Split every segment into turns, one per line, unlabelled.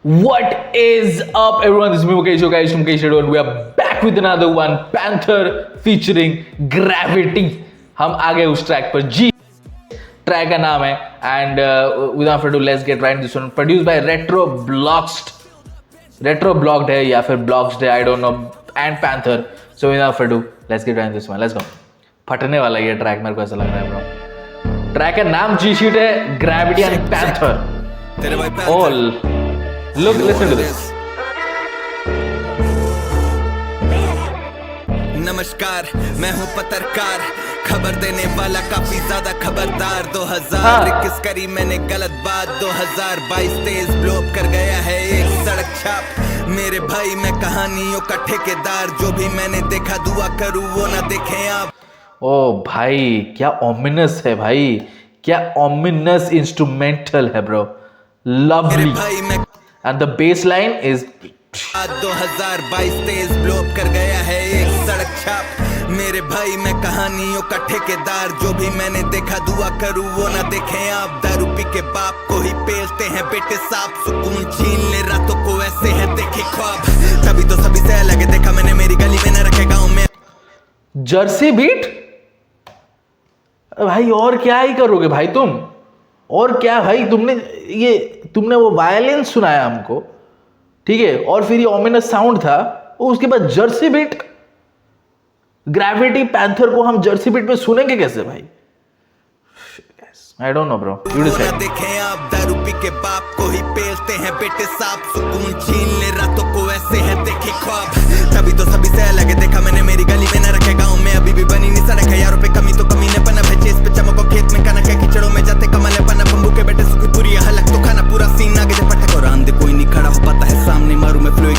What is up, everyone? This is me, Mukesh. So guys, Mukesh Reddy, and we are back with another one. Panther featuring Gravity. हम आ गए उस track पर. जी track का नाम है. And without further ado, let's get right into this one. Produced by Retro Blocked है या फिर Blocked है, I don't know. And Panther. So without further ado, let's get right into this one. Let's go. फटने वाला ये track, मेरे को ऐसा लग रहा है ब्रो. ट्रैक का नाम जी शीट है, Gravity and Panther. All. Look, listen to this.
नमस्कार, मैं हूँ पत्रकार, खबर देने वाला काफी ज्यादा खबरदार. 2021 करी मैंने गलत बात. 2022 तेज ब्लॉक कर गया है एक सड़क छाप. मेरे भाई मैं कहानियों का ठेकेदार. जो भी मैंने देखा दुआ करूँ वो ना देखें आप.
ओ भाई क्या ओमिनस है भाई, क्या ओमिनस इंस्ट्रूमेंटल है bro. Lovely. And the bass line is
2022 Tej block कर गया है एक सड़क छाप. मेरे भाई मैं कहानियों का ठेकेदार. जो भी मैंने देखा दुआ करूँ वो ना देखें आप. दारू पी के बाप को ही पेलते हैं बेटे साहब. सुकून छीन ले रातों को ऐसे है देखे ख्वाब. तभी तो सभी से अलग देखा मैंने मेरी गली में न रखे गाँव में.
जर्सी बीट भाई, और क्या ही करोगे भाई तुम. और क्या भाई, तुमने वो वायलिन सुनाया हमको, ठीक है, और फिर ये ओमिनस साउंड था. उसके बाद जर्सी बीट. ग्रेविटी पैंथर को हम जर्सी बीट में सुनेंगे कैसे भाई? I don't know bro. You decide.
देखें आप दारू पी के बाप को ही पेलते हैं बेटे साहब. सुकून छीन ले रातों को ऐसे है देखे ख्वाब. तभी तो सभी से अलग देखा मैंने मेरी गली में न रखे गाँव में. अभी भी बनी नहीं सड़क है यारों पे कमी तो कमी ने पना भेजे. इस पे चमको खेत में कनक है कीचड़ों में जाते कमल है पना. बम्बू के बेटे सुखी पूरी हलक तो खाना पूरा सीन आगे पटक और आंधे कोई नहीं खड़ा हो पाता है सामने. मारू में flow.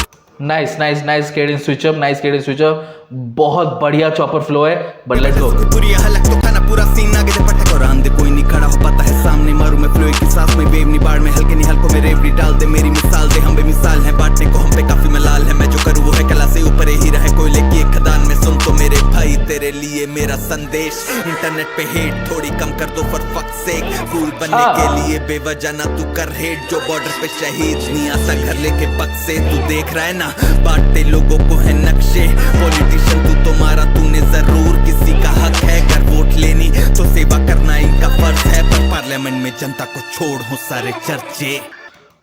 Nice cadence switch up. बहुत बढ़िया चॉपर फ्लो है. But let's go.
पूरी हलक तो खाना पूरा सीन आगे से पटक और आंधे कोई नहीं खड़ा हो पाता है सामने. मारू में फ्लो की सांस में वेव नहीं बाढ़ में हल्के नहीं हल्कों में रेवड़ी डाल दे. मेरी मिसाल दे हम बेमिसाल है बांटने को हम पे काफी मलाल है. मैं जो करूँ वो है कला से ऊपर ही रहे कोयले की एक खदान में. सुन तो मेरे भाई तेरे लिए मेरा संदेश. इंटरनेट पे हेट थोड़ी कम कर दो फॉर फक सेक. कूल बनने के लिए बेवजह ना तू कर हेट. जो बॉर्डर पे शहीद नहीं आता घर लेके पक से. तू देख रहा है ना बांटते लोगों को है नक्शे. पॉलिटिशियन तू तो मारा तूने जरूर. किसी का हक है कर वोट लेनी तो सेवा करना इनका फर्ज है. पर पार्लियामेंट में जनता को छोड़ हो सारे चर्चे.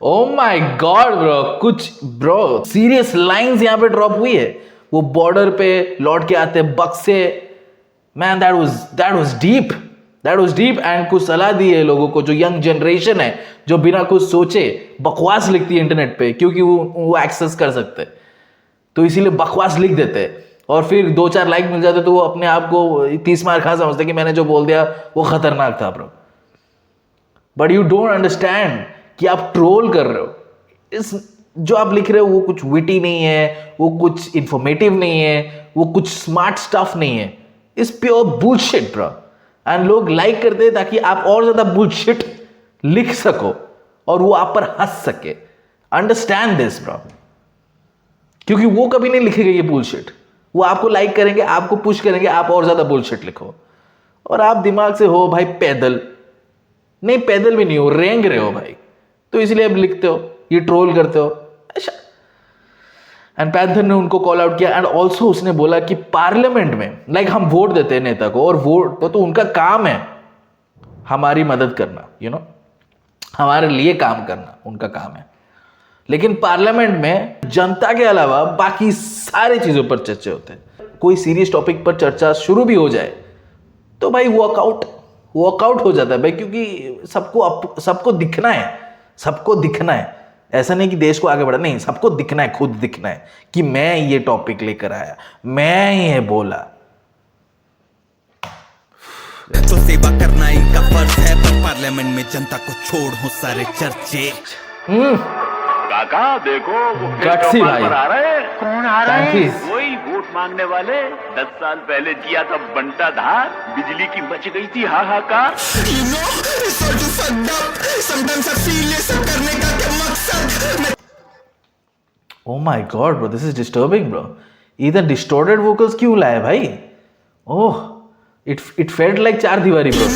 ओ माय गॉड ब्रो, कुछ ब्रो सीरियस लाइंस यहाँ पे ड्रॉप हुई है. वो बॉर्डर पे लौट के आते बक से. Man that was deep and कुछ सलाह दी है लोगों को. जो यंग जनरेशन है जो बिना कुछ सोचे बकवास लिखती है इंटरनेट पे, क्योंकि वो एक्सेस कर सकते हैं तो इसीलिए बकवास लिख देते हैं. और फिर 2-4 लाइक मिल जाते तो वो अपने आप को 30 मार खा समझते कि मैंने जो बोल दिया वो खतरनाक था bro. But you don't understand कि आप ट्रोल कर रहे हो. इस जो आप लिख रहे हो वो कुछ विटी नहीं है, वो कुछ इंफॉर्मेटिव नहीं है, वो कुछ स्मार्ट स्टफ नहीं है. It's pure bullshit bro. And लोग लाइक करते हैं ताकि आप और ज्यादा बुलशिट लिख सको और वो आप पर हंस सके. Understand this bro. क्योंकि वो कभी नहीं लिखेगा ये बुलशिट. वो आपको लाइक करेंगे, आपको पुश करेंगे, आप और ज्यादा बुलशिट लिखो. और आप दिमाग से हो भाई पैदल नहीं, पैदल भी नहीं हो, रेंग रहे हो भाई. तो इसलिए आप लिखते हो, ये ट्रोल करते हो. एंड पैंथर ने उनको कॉल आउट किया. एंड ऑल्सो उसने बोला कि पार्लियामेंट में लाइक हम वोट देते हैं नेता को, और वोट तो उनका काम है हमारी मदद करना, यू नो, हमारे लिए काम करना उनका काम है. लेकिन पार्लियामेंट में जनता के अलावा बाकी सारे चीजों पर चर्चा होते हैं. कोई सीरियस टॉपिक पर चर्चा शुरू भी हो जाए तो भाई वॉकआउट हो जाता है भाई. क्योंकि सबको दिखना है. ऐसा नहीं कि देश को आगे बढ़ा, नहीं, सबको दिखना है, खुद दिखना है कि मैं ये टॉपिक लेकर आया, मैं ये बोला.
तो सेवा करना इनका फर्ज है. पर पार्लियामेंट में जनता को छोड़ हो सारे चर्चे.
काका देखो वो
गट्सी भाई
आ रहे हैं.
कौन आ रहा है?
वही वोट मांगने वाले. 10 साल पहले किया था बंटा धार. बिजली की मच गई थी हाहाकार.
Oh my God, bro, this is disturbing, bro. इधर distorted vocals क्यों लाए भाई? Oh, it felt like चार दीवारी, bro.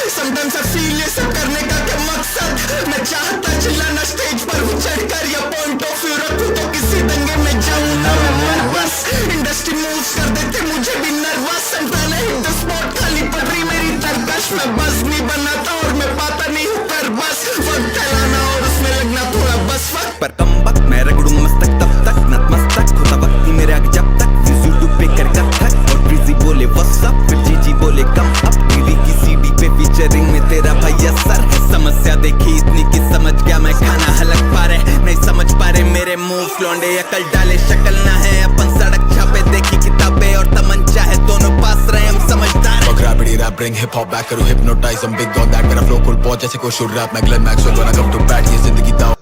Sometimes I feel ये सब करने का क्या मकसद मैं चाहता चिल्लाना स्टेज पर हूँ चढ़कर या पॉइंट ऑफ व्यू रखूं तो किसी दंगे में जाऊं ना मैं मर बस इंडस्ट्री मूव्स कर देते मुझे भी नर्वस संतान हिट द स्पॉट खाली पड़ रही मेरी तरकश मैं बस नहीं बनाता और मैं पाता नहीं हूँ कर बस वक्त फैलाना और उसमें लगना थोड़ा बस वक्त पर कम वक्त मैं रगड़ूं मस्तक तब तक नतमस्तक होता वक्त ही मेरे आगे जब तक यूट्यूब पे कर कथक और ब्रिजी बोले व्हाट्स अप फिर जीजी बोले कम अप टीवी की सीडी पे फीचरिंग में तेरा भैया सर है समस्या देखी इतनी कि समझ गया मैं खाना हलक पा रहे नहीं समझ पा रहे मेरे मूव्स लौंडे अकल डाले शक्ल ना है अपन सड़क छापे देखी किताबें और तमंचा है दोनों पास रहे हम समझदार
Gravity rap bring hip hop back करूँ hypnotize I'm big on that मेरा flow cool बहुत जैसे कोई should rap मैं Glenn Maxwell when I come to bat ये जिंदगी दाव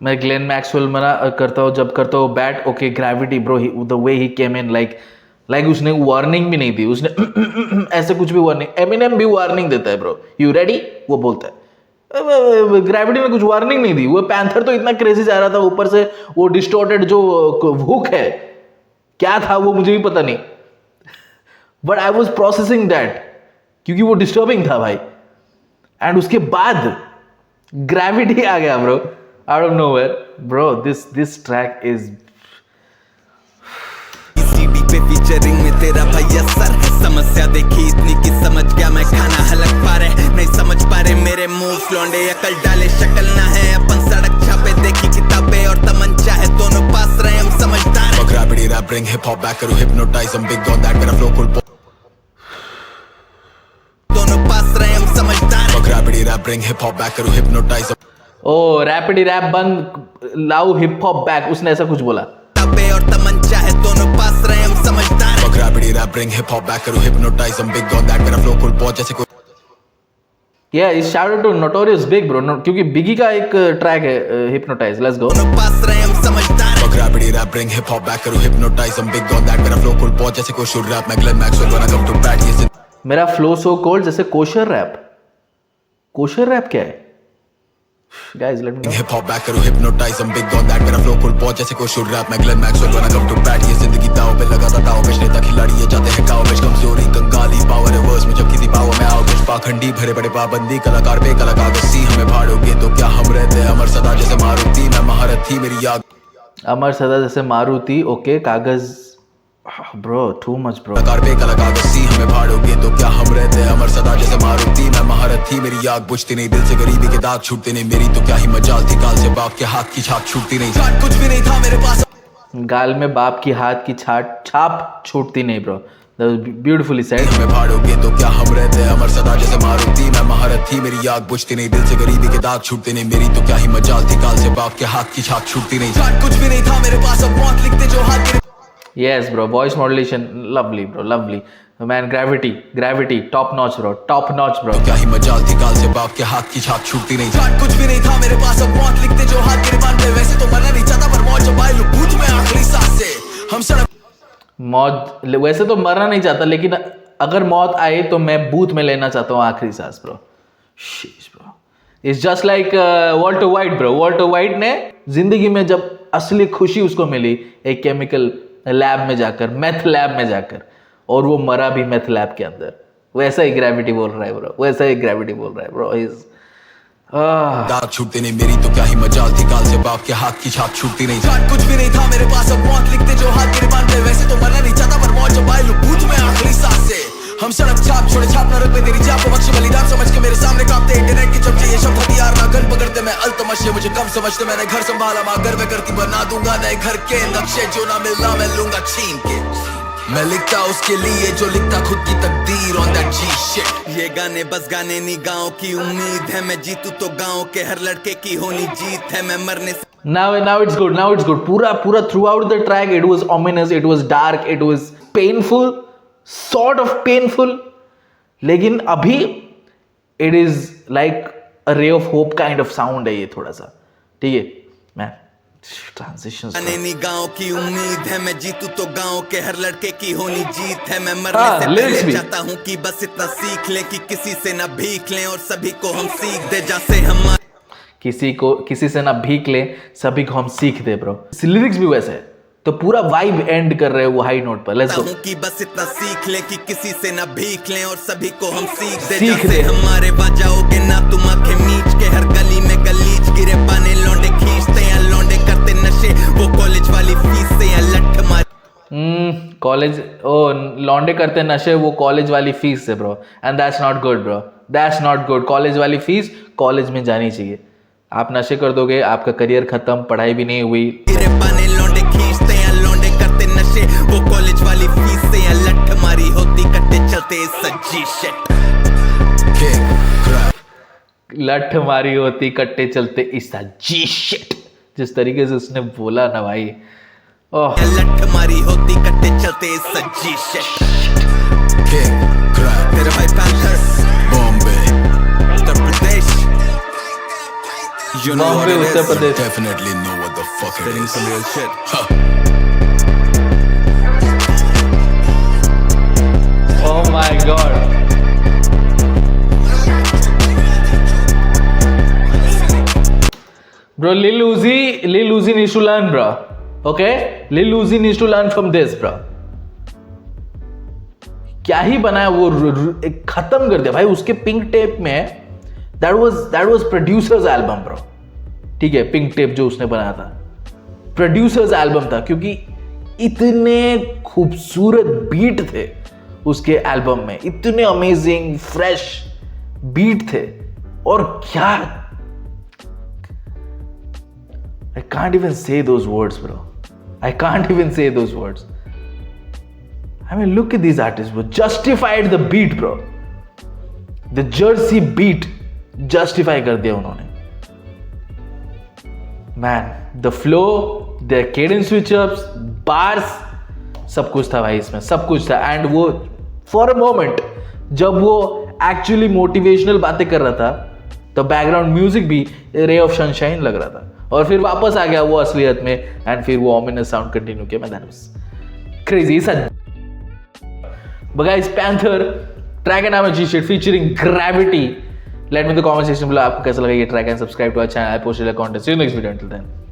मैं ग्लेन मैक्सवेल मना करता हूँ जब करता हूँ bat okay gravity bro the way he came in like उसने वार्निंग भी नहीं दी उसने ऐसे कुछ भी वार्निंग एमिनेम भी वार्निंग देता है ब्रो यू रेडी वो बोलता है ग्रेविटी ने कुछ वार्निंग नहीं दी वो पैंथर तो इतना क्रेजी जा रहा था ऊपर से वो डिस्टॉर्टेड जो हुक है क्या था वो मुझे भी पता नहीं but I was processing that क्योंकि वो डिस्टर्बिंग था भाई एंड उसके बाद ग्रेविटी आ गया bro out of nowhere bro this track is
CD पे फीचरिंग में तेरा भैया सर है समस्या देखी इतनी कि समझ गया मैं खाना हलक पा रहे नहीं समझ पा रहे मेरे मूव्स लौंडे अकल डाले शक्ल ना है अपन सड़क छापे देखी किताबें और तमंचा है दोनों पास रहे हम समझदार
Gravity rap bring hip hop back करूँ hypnotize I'm big on that मेरा flow cool
दोनों पास रहे हम समझदार
Gravity rap bring hip hop back करूँ hypnotize
ओ रैपिडी रैप बंद लाओ हिप हॉप बैक उसने ऐसा कुछ बोला
किताबें और तमंचा है दोनों पास रहे हम समझदार
Gravity rap bring hip hop back करूँ hypnotize I'm big on that मेरा flow cool बहुत जैसे कोई
या इस shout out to notorious big bro क्योंकि बिगी का एक ट्रैक है हिप्नोटाइज लेट्स गो
दोनों पास रहे हम समझदार
Gravity rap bring hip hop back करूँ hypnotize I'm big on that मेरा flow cool बहुत जैसे कोई should rap मैं Glenn Maxwell when I come to bat ये
मेरा फ्लो सो कोल्ड जैसे कोशर रैप क्या है guys let me know
hip hop back करूँ hypnotize I'm big on that मेरा flow cool बहुत जैसे कोई should rap मैं Glenn Maxwell when I come to bat ये जिंदगी दाव पे लगाता दाव बेच नेता खिलाड़ी ये जाते हैं गाँव बेच कमजोरी कंगाली पावर रिवर्स में जब किसी पावर में आओ बेच पाखंडी भरे बड़े पाबंदी कलाकार पे कलाकार सी हमें भाड़ोगे तो क्या हम रहते हैं अमर सदा जैसे मारुति मैं महारथी मेरी याद
अमर सदा जैसे मारुति ओके कागज ब्रो टू मच ब्रो
कलाकार पे कलाकार सी हमें भाड़ोगे तो क्या हम रहते हैं अमर सदा जैसे मारुति मैं महारथी मेरी आग बुझती नहीं दिल से गरीबी के दाग छूटते नहीं मेरी तो क्या ही मजाल थी काल से बाप के हाथ की छाप छूटती नहीं कुछ भी नहीं था मेरे पास
गाल में बाप की हाथ की छाप छूटती नहीं ब्रो ब्यूटीफुली सेड
हमें भाड़ोगे तो क्या हम रहते हैं अमर सदा जैसे मारुति मैं महारथी मेरी आग बुझती नहीं दिल से गरीबी के दाग छूटते नहीं मेरी तो क्या ही मजाल थी काल से बाप के हाथ की छाप छूटती नहीं कुछ भी नहीं था मेरे पास अब मौत लिखते जो हाथ
yes bro voice modulation lovely bro lovely man gravity top notch bro
क्या ही मजाल थी काल से बाप के हाथ की छाप छूटती नहीं
कुछ भी नहीं था मेरे पास अब मौत लिखते जो हाथ गिरबान पे वैसे तो मरना नहीं चाहता पर मौत जब आई बूझ में आखिरी सांस से हम सड़क
मौत वैसे तो मरना नहीं चाहता लेकिन अगर मौत आए तो मैं बूथ में लेना चाहता हूँ आखिरी सांस bro it's just like Walter white ने जिंदगी में जब असली खुशी उसको मिली एक केमिकल लैब में जाकर मेथ लैब में जाकर और वो मरा भी मेथ लैब के अंदर वैसा ही ग्रेविटी बोल रहा है ब्रो इज
दाग छूटते नहीं मेरी तो क्या ही मजाल थी काल से बाप के हाथ की छाप छूटती नहीं
कुछ भी नहीं था मेरे पास अब मौत लिखते जो हाथ गिरबान पे वैसे तो मरना नहीं चाहता पर मौत जब आई बूझ में आखिरी सांस से हम सड़क छाप छोड़े छाप न रख पे तेरी जाप बख्श बलिदान समझ के मेरे सामने कांपते इंटरनेट की चमचे ये शब्द हथियार ना गन पकड़ते मैं अल्तमश मुझे कम समझते मैंने घर संभाला मां गर्व करती बना दूंगा नए घर के नक्शे जो ना मिलना मैं लूंगा छीन के मैं लिखता उसके लिए जो लिखता खुद की तकदीर ऑन दैट जी शिट ये गाने बस गाने नहीं गाँव की उम्मीद है मैं जीतू तो गाँव के हर लड़के की होनी जीत है मैं मरने से
now it's good पूरा throughout the track it was ominous, it was dark, it was painful, sort of painful, लेकिन अभी it is like a ray of hope kind of sound है ये थोड़ा सा ठीक है मैं ट्रांजिशंस
नहीं गाँव की उम्मीद है मैं जीतू तो गाँव के हर लड़के की होनी जीत है मैं मरने से पहले चाहता हूँ कि बस इतना सीख ले कि किसी से ना भीख लें और सभी को हम सीख दे जैसे हम किसी से ना भीख ले सभी को हम सीख दे ब्रो लिरिक्स भी वैसे है
तो पूरा वाइब एंड कर रहे हैं वो हाई नोट पर। Let's go.
कि बस इतना सीख ले कि किसी से ना भीख लें और सभी को हम सीख दे
सीख
जैसे
दे।
हमारे बजाओगे ना तुम आंखें मीच के हर गली में गलीच गिरे पाने लौंडे खींचते हैं लौंडे करते नशे वो कॉलेज वाली फीस से या लठ मार
कॉलेज ओ लौंडे करते नशे वो कॉलेज वाली फीस से bro, and that's not good bro, that's not good. College वाली फीस कॉलेज में जानी चाहिए। आप नशे कर दोगे आपका करियर खत्म, पढ़ाई भी नहीं हुई।
गिरे पाने लौंडे खींचते हैं लौंडे करते नशे वो कॉलेज वाली फीस से या लठ मारी होती कट्टे चलते सज्जी शिट
Kick, crack.
लठ मारी होती कट्टे चलते इसका जी शिट, जिस तरीके से उसने बोला ना भाई, ओह
लठ मारी होती कट्टे चलते सज्जी शिट
Kick, crack.
तेरा भाई panther
Bombay.
Uttar Pradesh You know what
Bombay
it
Uttar
is.
Pradesh.
Definitely know what the fuck it
Spitting
is.
some real shit.
Huh.
Oh my god. Bro, Lil Uzi needs to learn, bro. Okay? Lil Uzi needs to learn from this, bro. क्या ही बनाया वो, खत्म कर दिया भाई। उसके pink tape में that was producers album bro. ठीक है, पिंक टेप जो उसने बनाया था प्रोड्यूसर्स एल्बम था, क्योंकि इतने खूबसूरत बीट थे उसके एल्बम में, इतने अमेजिंग फ्रेश बीट थे। और क्या, I can't even say those words, bro. I can't even say those words. I mean, look at these artists, bro. Justified the beat, bro. The Jersey beat justify कर दिया उन्होंने। Man, the flow, their cadence switch-ups, bars, सब कुछ था भाई इसमें, सब कुछ था। And वो for a moment जब वो actually motivational बातें कर रहा था, तो बैकग्राउंड म्यूजिक भी रे ऑफ सनशाइन लग रहा था। और फिर वापस आ गया वो असलियत में, एंड फिर वो ओमिनस साउंड कंटिन्यू किया। मैं दैट वाज क्रेजी सा। गाइस, पैंथर ट्रैक का नाम है G shit featuring gravity. Let me in the comment section below आपको कैसा लगा ये track, and subscribe to our channel. I post content. See you next video. Until then.